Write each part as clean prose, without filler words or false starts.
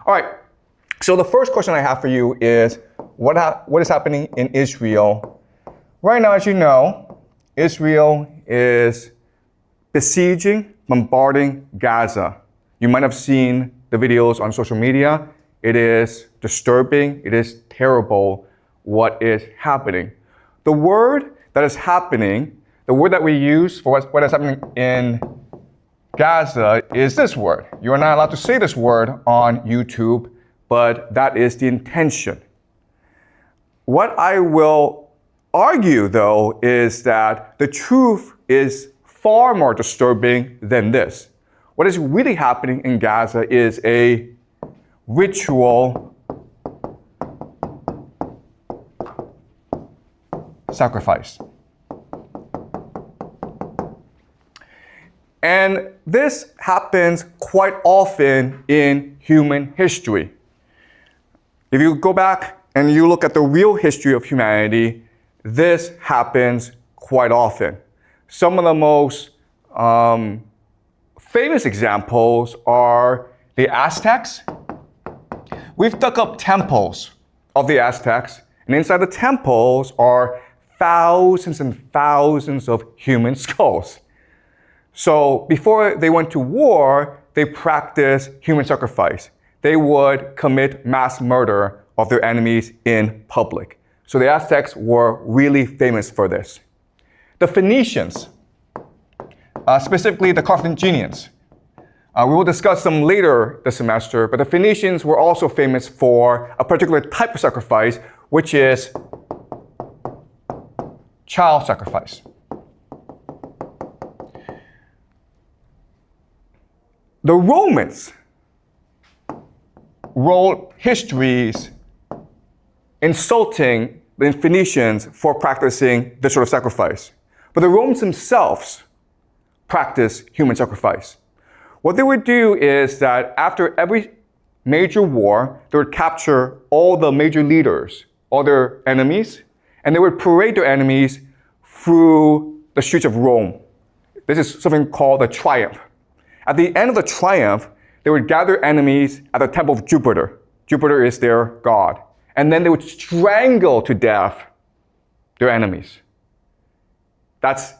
All right, so the first question I have for you is, what is happening in Israel? Right now, as you know, Israel is besieging, bombarding Gaza. You might have seen the videos on social media. It is disturbing. It is terrible what is happening. The word that is happening, the word that we use for what is happening in Gaza is this word. You are not allowed to say this word on YouTube, but that is the intention. What I will argue, though, is that the truth is far more disturbing than this. What is really happening in Gaza is a ritual sacrifice. And this happens quite often in human history. If you go back and you look at the real history of humanity, this happens quite often. Some of the most famous examples are the Aztecs. We've dug up temples of the Aztecs, and inside the temples are thousands and thousands of human skulls. So before they went to war, they practiced human sacrifice. They would commit mass murder of their enemies in public. So the Aztecs were really famous for this. The Phoenicians, specifically the Carthaginians, we will discuss them later this semester, but the Phoenicians were also famous for a particular type of sacrifice, which is child sacrifice. The Romans wrote histories insulting the Phoenicians for practicing this sort of sacrifice. But the Romans themselves practiced human sacrifice. What they would do is that after every major war, they would capture all the major leaders, all their enemies, and they would parade their enemies through the streets of Rome. This is something called a triumph. At the end of the triumph, they would gather enemies at the temple of Jupiter. Jupiter is their god. And then they would strangle to death their enemies. That's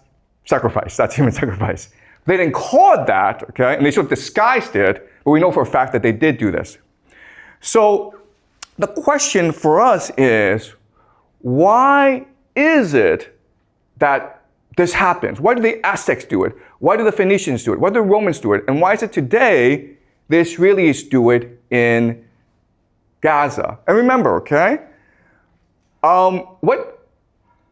sacrifice. That's human sacrifice. They didn't call it that, okay? And they sort of disguised it, but we know for a fact that they did do this. So the question for us is, why is it that this happens? Why do the Aztecs do it? Why do the Phoenicians do it? Why do the Romans do it? And why is it today the Israelis do it in Gaza? And remember, okay, what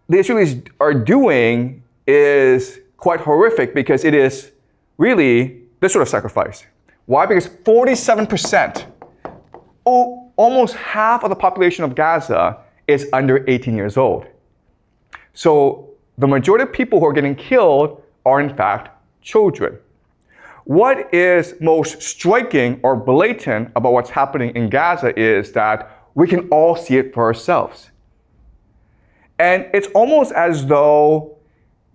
the Israelis are doing is quite horrific because it is really this sort of sacrifice. Why? Because 47%, almost half of the population of Gaza is under 18 years old. So the majority of people who are getting killed are in fact children. What is most striking or blatant about what's happening in Gaza is that we can all see it for ourselves. And it's almost as though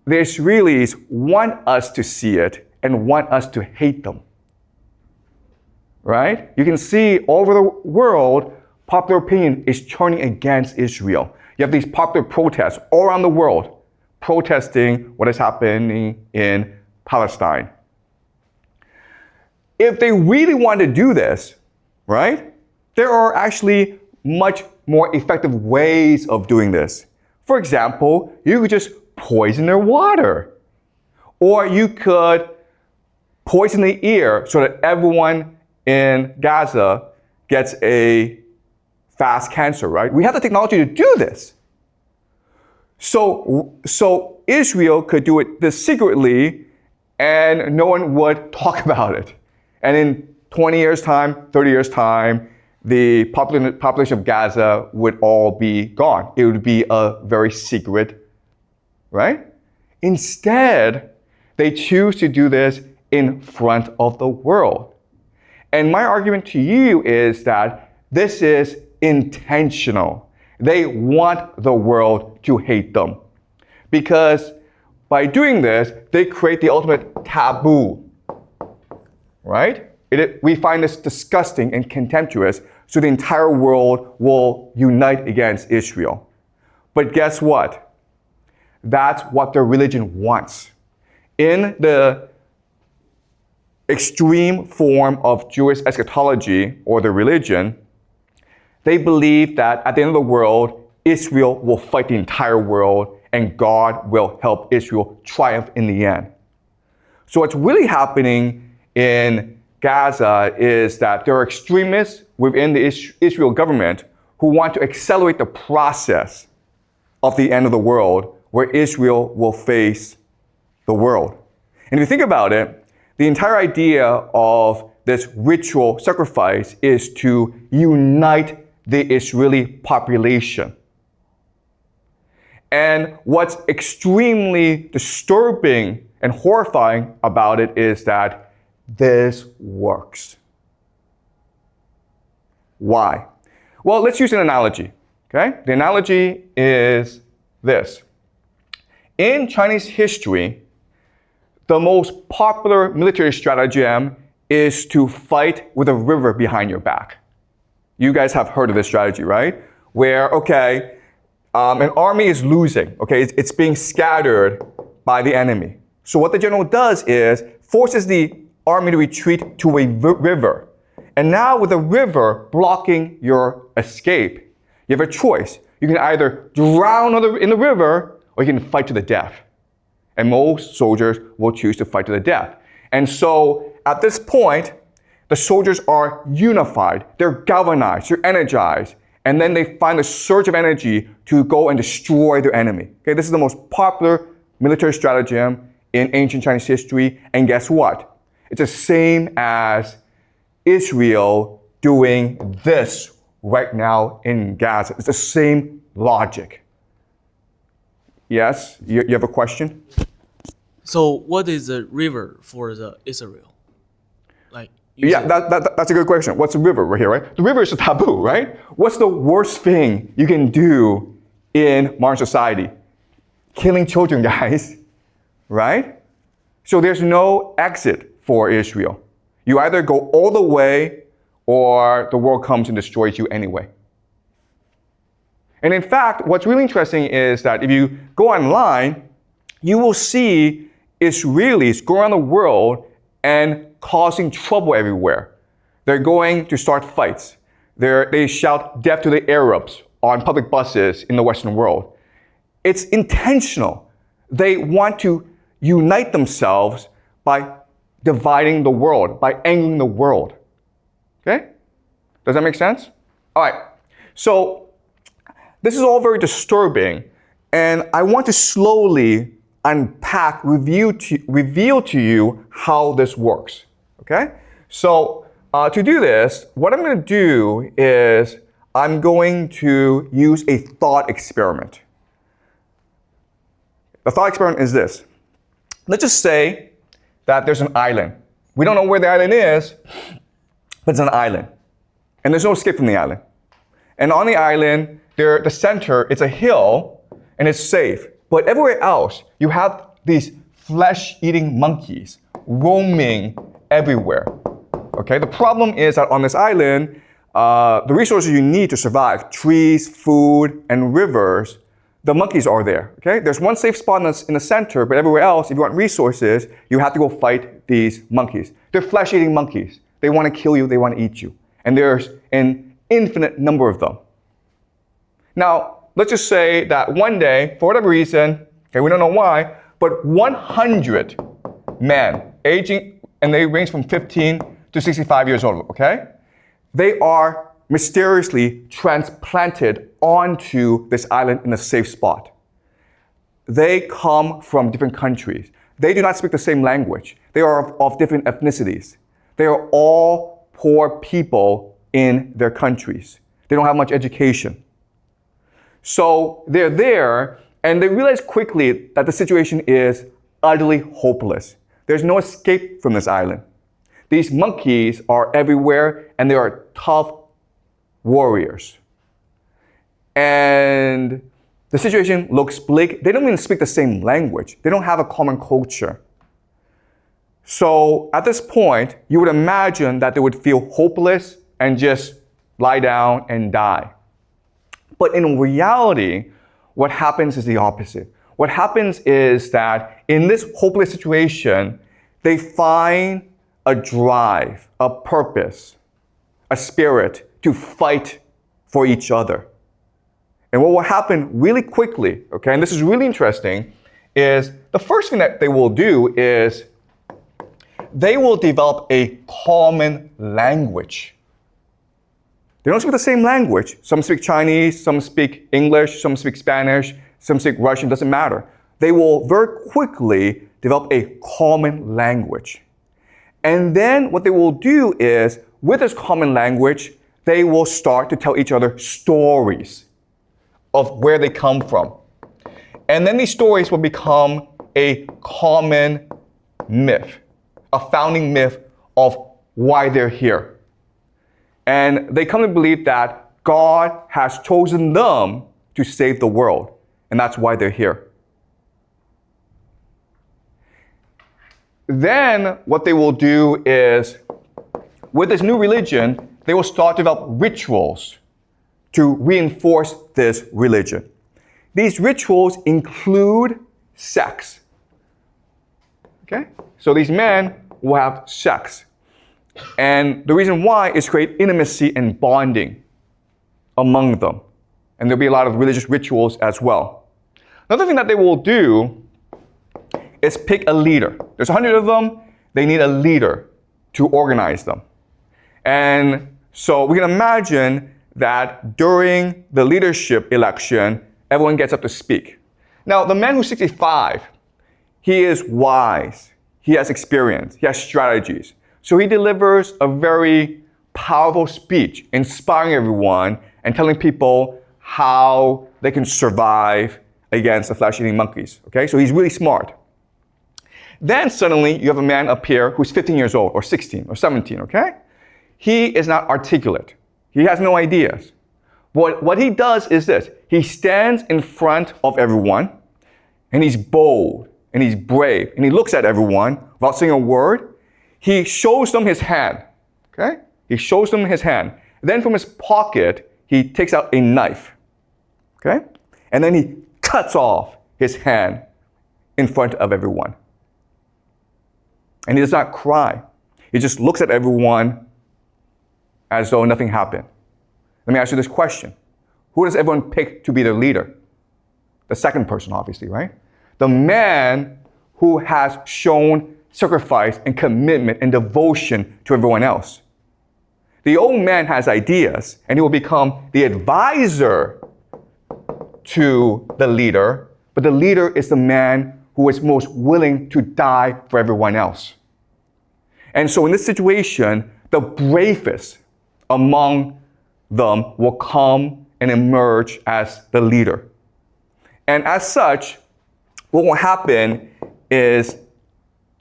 the Israelis want us to see it and want us to hate them. Right? You can see all over the world, popular opinion is turning against Israel. You have these popular protests all around the world protesting what is happening in Palestine. If they really want to do this, right, there are actually much more effective ways of doing this. For example, you could just poison their water. Or you could poison the air so that everyone in Gaza gets a fast cancer, right? We have the technology to do this. So Israel could do it this secretly and no one would talk about it. And in 20 years' time, 30 years' time, the population of Gaza would all be gone. It would be a very secret, right? Instead, they choose to do this in front of the world. And my argument to you is that this is intentional. They want the world to hate them. Because by doing this, they create the ultimate taboo, right? We find this disgusting and contemptuous, so the entire world will unite against Israel. But guess what? That's what their religion wants. In the extreme form of Jewish eschatology, or their religion, they believe that at the end of the world, Israel will fight the entire world and God will help Israel triumph in the end. So what's really happening in Gaza is that there are extremists within the Israel government who want to accelerate the process of the end of the world, where Israel will face the world. And if you think about it, the entire idea of this ritual sacrifice is to unite the Israeli population. And what's extremely disturbing and horrifying about it is that this works. Why? Well, let's use an analogy, okay? The analogy is this. In Chinese history, the most popular military stratagem is to fight with a river behind your back. You guys have heard of this strategy, right? Where, okay, an army is losing, okay? It's being scattered by the enemy. So what the general does is forces the army to retreat to a river. And now with the river blocking your escape, you have a choice. You can either drown in the river or you can fight to the death. And most soldiers will choose to fight to the death. And so at this point, the soldiers are unified, they're galvanized, they're energized, and then they find a surge of energy to go and destroy their enemy. Okay, this is the most popular military stratagem in ancient Chinese history, and guess what? It's the same as Israel doing this right now in Gaza. It's the same logic. Yes, you have a question? So what is the river for the Israel? Yeah, that's a good question. What's a river right here, right? The river is a taboo, right? What's the worst thing you can do in modern society? Killing children, guys, right? So there's no exit for Israel. You either go all the way or the world comes and destroys you anyway. And in fact, what's really interesting is that if you go online, you will see Israelis go around the world and causing trouble everywhere. They're going to start fights. They shout death to the Arabs on public buses in the Western world. It's intentional. They want to unite themselves by dividing the world, by angering the world. Okay? Does that make sense? All right. So this is all very disturbing, and I want to slowly unpack, reveal to you how this works. Okay? So to do this, what I'm going to do is I'm going to use a thought experiment. The thought experiment is this. Let's just say that there's an island. We don't know where the island is, but it's an island. And there's no escape from the island. And on the island, the center, it's a hill, and it's safe. But everywhere else, you have these flesh-eating monkeys roaming everywhere. Okay, the problem is that on this island, the resources you need to survive, trees, food, and rivers, the monkeys are there. Okay, there's one safe spot in the center, but everywhere else, if you want resources, you have to go fight these monkeys. They're flesh-eating monkeys. They want to kill you, they want to eat you. And there's an infinite number of them. Now, let's just say that one day, for whatever reason, okay, we don't know why, but 100 men aging, and they range from 15 to 65 years old, okay? They are mysteriously transplanted onto this island in a safe spot. They come from different countries. They do not speak the same language. They are of different ethnicities. They are all poor people in their countries. They don't have much education. So they're there, and they realize quickly that the situation is utterly hopeless. There's no escape from this island. These monkeys are everywhere, and they are tough warriors. And the situation looks bleak. They don't even speak the same language. They don't have a common culture. So at this point, you would imagine that they would feel hopeless and just lie down and die. But in reality, what happens is the opposite. What happens is that in this hopeless situation, they find a drive, a purpose, a spirit to fight for each other. And what will happen really quickly, okay, and this is really interesting, is the first thing that they will do is they will develop a common language. They don't speak the same language. Some speak Chinese, some speak English, some speak Spanish, some speak Russian, doesn't matter. They will very quickly develop a common language. And then what they will do is, with this common language, they will start to tell each other stories of where they come from. And then these stories will become a common myth, a founding myth of why they're here. And they come to believe that God has chosen them to save the world, and that's why they're here. Then what they will do is, with this new religion, they will start to develop rituals to reinforce this religion. These rituals include sex. Okay? So these men will have sex. And the reason why is to create intimacy and bonding among them. And there'll be a lot of religious rituals as well. Another thing that they will do is pick a leader. There's 100 of them. They need a leader to organize them. And so we can imagine that during the leadership election, everyone gets up to speak. Now, the man who's 65, he is wise. He has experience. He has strategies. So he delivers a very powerful speech, inspiring everyone and telling people how they can survive against the flesh-eating monkeys. Okay, so he's really smart. Then suddenly you have a man up here who's 15 years old, or 16, or 17, okay? He is not articulate. He has no ideas. But what he does is this. He stands in front of everyone, and he's bold, and he's brave, and he looks at everyone without saying a word. He shows them his hand, okay? He shows them his hand. Then from his pocket, he takes out a knife, okay? And then he cuts off his hand in front of everyone. And he does not cry. He just looks at everyone as though nothing happened. Let me ask you this question. Who does everyone pick to be their leader? The second person, obviously, right? The man who has shown sacrifice and commitment and devotion to everyone else. The old man has ideas, and he will become the advisor to the leader, but the leader is the man who is most willing to die for everyone else. And so in this situation, the bravest among them will come and emerge as the leader. And as such, what will happen is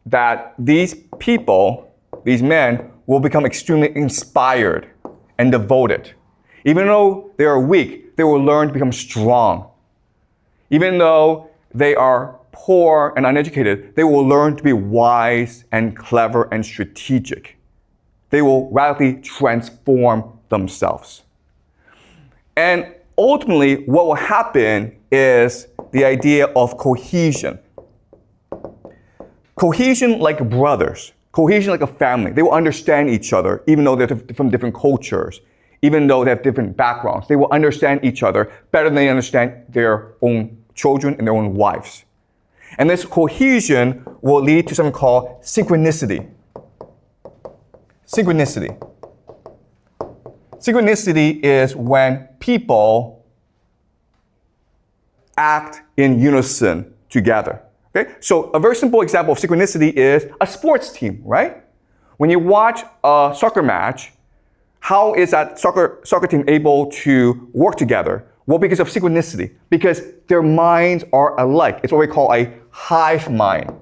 that these people, these men, will become extremely inspired and devoted. Even though they are weak, they will learn to become strong. Even though they are poor and uneducated, they will learn to be wise and clever and strategic. They will radically transform themselves. And ultimately, what will happen is the idea of cohesion. Cohesion like brothers. Cohesion like a family. They will understand each other, even though they're from different cultures, even though they have different backgrounds. They will understand each other better than they understand their own children and their own wives. And this cohesion will lead to something called synchronicity. Synchronicity. Synchronicity is when people act in unison together. Okay? So a very simple example of synchronicity is a sports team, right? When you watch a soccer match, how is that soccer team able to work together? Well, because of synchronicity, because their minds are alike. It's what we call a hive mind.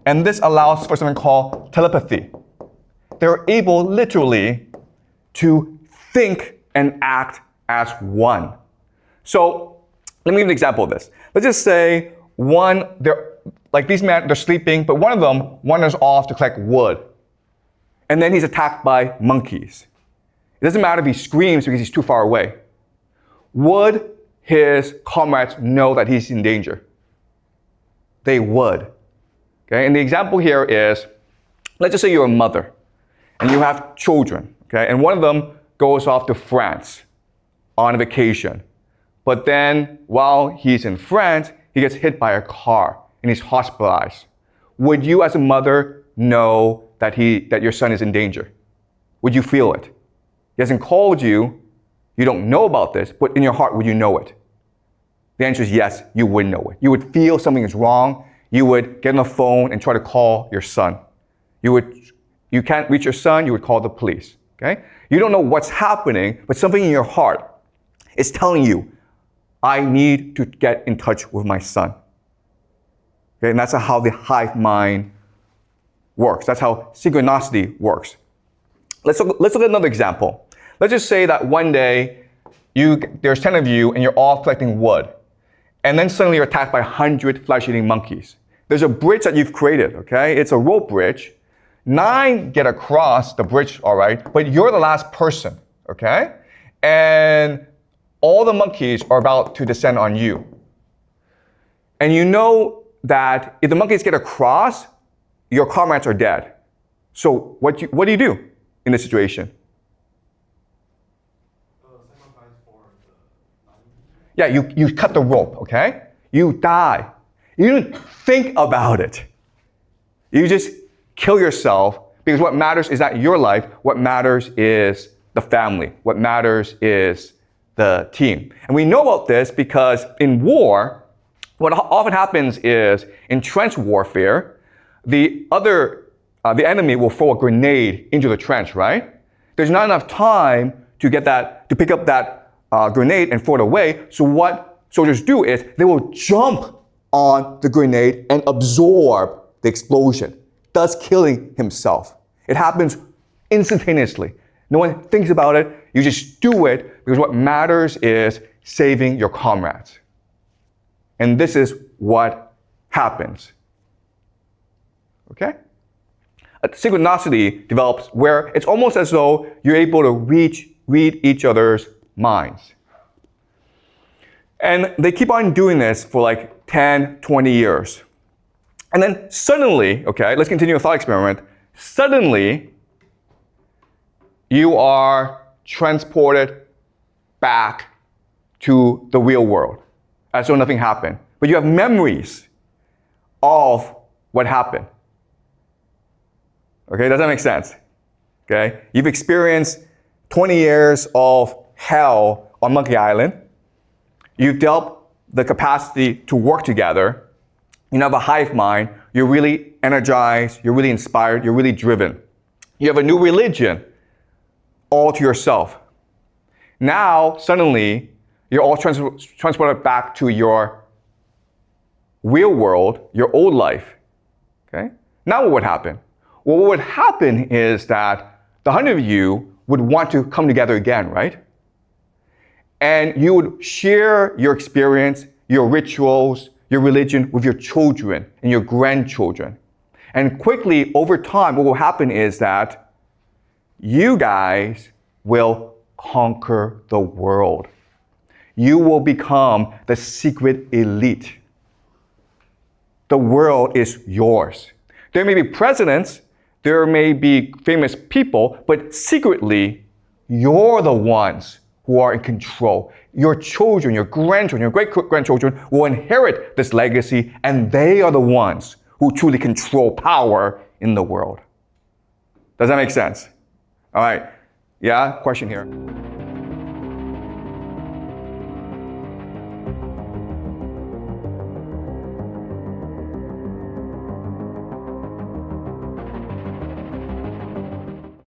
And this allows for something called telepathy. They're able literally to think and act as one. So let me give an example of this. Let's just say like these men, they're sleeping, but one of them wanders off to collect wood. And then he's attacked by monkeys. It doesn't matter if he screams because he's too far away. Would his comrades know that he's in danger? They would. Okay? And the example here is, let's just say you're a mother and you have children, okay? And one of them goes off to France on a vacation. But then while he's in France, he gets hit by a car and he's hospitalized. Would you as a mother know that your son is in danger? Would you feel it? He hasn't called you, you don't know about this, but in your heart, would you know it? The answer is yes, you would know it. You would feel something is wrong. You would get on the phone and try to call your son. You can't reach your son, you would call the police, okay? You don't know what's happening, but something in your heart is telling you, I need to get in touch with my son. Okay, and that's how the hive mind works. That's how synchronicity works. Let's look at another example. Let's just say that one day, there's 10 of you and you're all collecting wood. And then suddenly you're attacked by 100 flesh-eating monkeys. There's a bridge that you've created, okay? It's a rope bridge. 9 get across the bridge, all right? But you're the last person, okay? And all the monkeys are about to descend on you. And you know that if the monkeys get across, your comrades are dead. So what do you do in this situation? Yeah, you cut the rope, okay? You die. You don't think about it. You just kill yourself because what matters is not your life. What matters is the family. What matters is the team. And we know about this because in war, what often happens is in trench warfare, the enemy will throw a grenade into the trench, right? There's not enough time to pick up that grenade and throw it away. So what soldiers do is they will jump on the grenade and absorb the explosion, thus killing himself. It happens instantaneously. No one thinks about it. You just do it because what matters is saving your comrades. And this is what happens. Okay? A synchronicity develops where it's almost as though you're able to read each other's minds. And they keep on doing this for like 10, 20 years. And then suddenly, okay, let's continue a thought experiment. Suddenly, you are transported back to the real world as though nothing happened. But you have memories of what happened. Okay, does that make sense? Okay, you've experienced 20 years of hell on Monkey Island. You've developed the capacity to work together. You have a hive mind. You're really energized. You're really inspired. You're really driven. You have a new religion all to yourself. Now, suddenly, you're all transported back to your real world, your old life. Okay? Now what would happen? Well, what would happen is that the 100 of you would want to come together again, right? And you would share your experience, your rituals, your religion with your children and your grandchildren. And quickly, over time, what will happen is that you guys will conquer the world. You will become the secret elite. The world is yours. There may be presidents, there may be famous people, but secretly, you're the ones who are in control. Your children, your grandchildren, your great-grandchildren will inherit this legacy, and they are the ones who truly control power in the world. Does that make sense? All right. Yeah, question here.